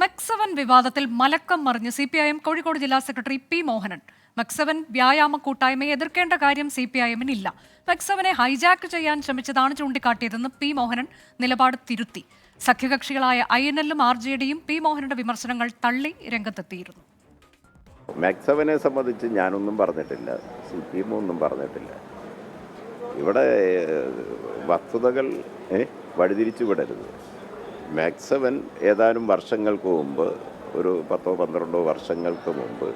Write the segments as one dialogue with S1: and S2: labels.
S1: മെക്സവൻ വിവാദത്തിൽ മലക്കം മറിഞ്ഞ് CPIM കോഴിക്കോട് ജില്ലാ സെക്രട്ടറി പി മോഹനൻ. മെക്സവൻ വ്യായാമ കൂട്ടായ്മയെ എതിർക്കേണ്ട കാര്യം CPIMനില്ല. മെക്സവനെ ഹൈജാക്ക് ചെയ്യാൻ ശ്രമിച്ചതാണ് ചൂണ്ടിക്കാട്ടിയതെന്ന് പി മോഹനൻ നിലപാട് തിരുത്തി. സഖ്യകക്ഷികളായ INLും RJDയും പി മോഹനന്റെ വിമർശനങ്ങൾ തള്ളി രംഗത്തെത്തിയിരുന്നു.
S2: മെക്സവനെ സംബന്ധിച്ച് ഞാനൊന്നും പറഞ്ഞിട്ടില്ല, CPM ഒന്നും പറഞ്ഞിട്ടില്ല. ഇവിടെ വസ്തുതകൾ വഴിതിരിച്ചു വിടരുത്. മെക്സവൻ ഏതാനും വർഷങ്ങൾക്ക് മുമ്പ്, ഒരു 10-12 വർഷങ്ങൾക്ക് മുമ്പ്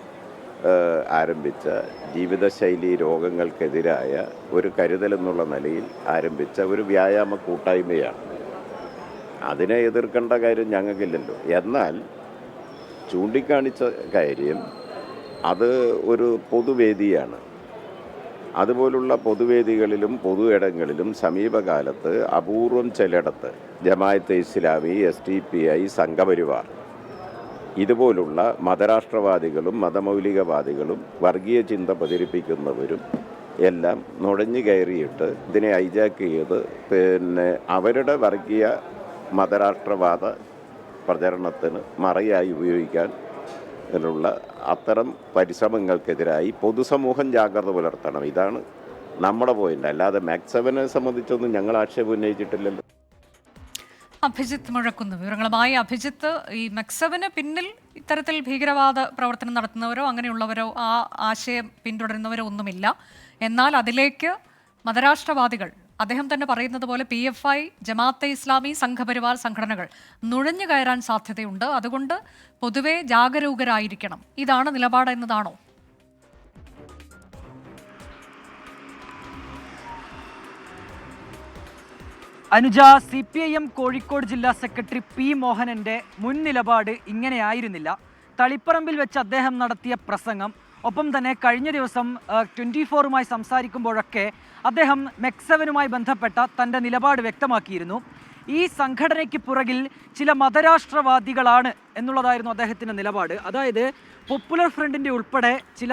S2: ആരംഭിച്ച ജീവിതശൈലി രോഗങ്ങൾക്കെതിരായ ഒരു കരുതലെന്നുള്ള നിലയിൽ ആരംഭിച്ച ഒരു വ്യായാമ കൂട്ടായ്മയാണ്. അതിനെ എതിർക്കേണ്ട കാര്യം ഞങ്ങൾക്കില്ലല്ലോ. എന്നാൽ ചൂണ്ടിക്കാണിച്ച കാര്യം അത് ഒരു പൊതുവേദിയാണ്. അതുപോലുള്ള പൊതുവേദികളിലും പൊതു ഇടങ്ങളിലും സമീപകാലത്ത് അപൂർവം ചിലയിടത്ത് ജമാഅത്തെ ഇസ്ലാമി, SDPI, സംഘപരിവാർ ഇതുപോലുള്ള മതരാഷ്ട്രവാദികളും മതമൗലികവാദികളും വർഗീയ ചിന്ത പ്രചരിപ്പിക്കുന്നവരും എല്ലാം നുഴഞ്ഞു കയറിയിട്ട് ഇതിനെ ഹൈജാക്ക് ചെയ്ത് അവരുടെ വർഗീയ മതരാഷ്ട്രവാദ പ്രചരണത്തിന് മറയായി ഉപയോഗിക്കാൻ ുള്ള അത്തരം പരിശ്രമങ്ങൾക്കെതിരായി പൊതുസമൂഹം ജാഗ്രത പുലർത്തണം. ഇതാണ് നമ്മുടെ പോയിന്റ്. അല്ലാതെ മെക്സവനെ സംബന്ധിച്ചൊന്നും ഞങ്ങൾ ആക്ഷേപം ഉന്നയിച്ചിട്ടില്ലല്ലോ.
S1: അഭിജിത്ത് മുഴക്കുന്നു വിവരങ്ങളുമായി. അഭിജിത്ത്, ഈ മെക്സവന് പിന്നിൽ ഇത്തരത്തിൽ ഭീകരവാദ പ്രവർത്തനം നടത്തുന്നവരോ അങ്ങനെയുള്ളവരോ ആ ആശയം പിന്തുടരുന്നവരോ ഒന്നുമില്ല. എന്നാൽ അതിലേക്ക് മതരാഷ്ട്രവാദികൾ, അദ്ദേഹം തന്നെ പറയുന്നത് പോലെ PFI, ജമാഅത്തെ ഇസ്ലാമി, സംഘപരിവാർ സംഘടനകൾ നുഴഞ്ഞു കയറാൻ സാധ്യതയുണ്ട്. അതുകൊണ്ട് പൊതുവെ ജാഗരൂകരായിരിക്കണം. ഇതാണ് നിലപാട് എന്നതാണോ?
S3: അനുജ, CPIM കോഴിക്കോട് ജില്ലാ സെക്രട്ടറി പി മോഹനന്റെ മുൻ നിലപാട് ഇങ്ങനെയായിരുന്നില്ല. തളിപ്പറമ്പിൽ വെച്ച് അദ്ദേഹം നടത്തിയ പ്രസംഗം, ഒപ്പം തന്നെ കഴിഞ്ഞ ദിവസം 24മായി സംസാരിക്കുമ്പോഴൊക്കെ അദ്ദേഹം മെക്സവനുമായി ബന്ധപ്പെട്ട തൻ്റെ നിലപാട് വ്യക്തമാക്കിയിരുന്നു. ഈ സംഘടനയ്ക്ക് പുറകിൽ ചില മതരാഷ്ട്രവാദികളാണ് എന്നുള്ളതായിരുന്നു അദ്ദേഹത്തിൻ്റെ നിലപാട്. അതായത് പോപ്പുലർ ഫ്രണ്ടിൻ്റെ ഉൾപ്പെടെ ചില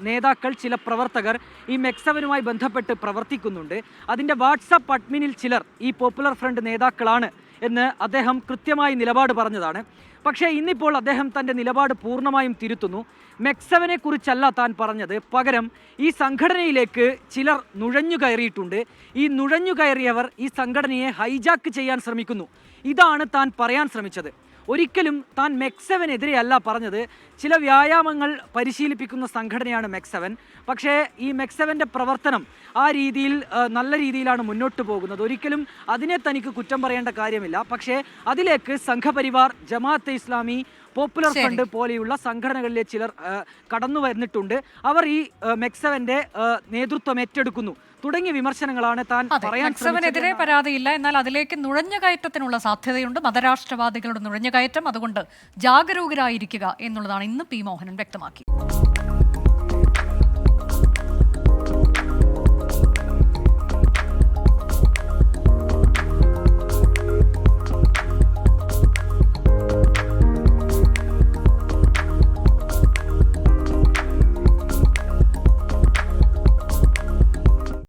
S3: നേതാക്കൾ, ചില പ്രവർത്തകർ ഈ മെക്സവനുമായി ബന്ധപ്പെട്ട് പ്രവർത്തിക്കുന്നുണ്ട്. അതിൻ്റെ വാട്സപ്പ് അഡ്മിനിൽ ചിലർ ഈ പോപ്പുലർ ഫ്രണ്ട് നേതാക്കളാണ് എന്ന് അദ്ദേഹം കൃത്യമായി നിലപാട് പറഞ്ഞതാണ്. പക്ഷേ ഇന്നിപ്പോൾ അദ്ദേഹം തൻ്റെ നിലപാട് പൂർണ്ണമായും തിരുത്തുന്നു. മെക്സവനെ കുറിച്ചല്ല താൻ പറഞ്ഞത്, പകരം ഈ സംഘടനയിലേക്ക് ചിലർ നുഴഞ്ഞു കയറിയിട്ടുണ്ട്. ഈ നുഴഞ്ഞു കയറിയവർ ഈ സംഘടനയെ ഹൈജാക്ക് ചെയ്യാൻ ശ്രമിക്കുന്നു. ഇതാണ് താൻ പറയാൻ ശ്രമിച്ചത്. ഒരിക്കലും താൻ മെക്സവനെതിരെയല്ല പറഞ്ഞത്. ചില വ്യായാമങ്ങൾ പരിശീലിപ്പിക്കുന്ന സംഘടനയാണ് മെക്സവൻ. പക്ഷേ ഈ മെക്സവൻ്റെ പ്രവർത്തനം ആ രീതിയിൽ നല്ല രീതിയിലാണ് മുന്നോട്ട് പോകുന്നത്. ഒരിക്കലും അതിനെ തനിക്ക് കുറ്റം പറയേണ്ട കാര്യമില്ല. പക്ഷേ അതിലേക്ക് സംഘപരിവാർ, ജമാഅത്തെ ഇസ്ലാമി, പോപ്പുലർ ഫ്രണ്ട് പോലെയുള്ള സംഘടനകളിലെ ചിലർ കടന്നു വന്നിട്ടുണ്ട്. അവർ ഈ മെക്സവന്റെ നേതൃത്വം ഏറ്റെടുക്കുന്നു തുടങ്ങിയ വിമർശനങ്ങളാണ് താൻ പറയാൻ ശ്രമിച്ചത്.
S1: മെക്സവനെതിരെ പരാതിയില്ല, എന്നാൽ അതിലേക്ക് നുഴഞ്ഞുകയറ്റത്തിനുള്ള സാധ്യതയുണ്ട്, മതരാഷ്ട്രവാദികളുടെ നുഴഞ്ഞുകയറ്റം. അതുകൊണ്ട് ജാഗരൂകരായിരിക്കുക എന്നുള്ളതാണ് ഇന്ന് പി മോഹനൻ വ്യക്തമാക്കിയത്.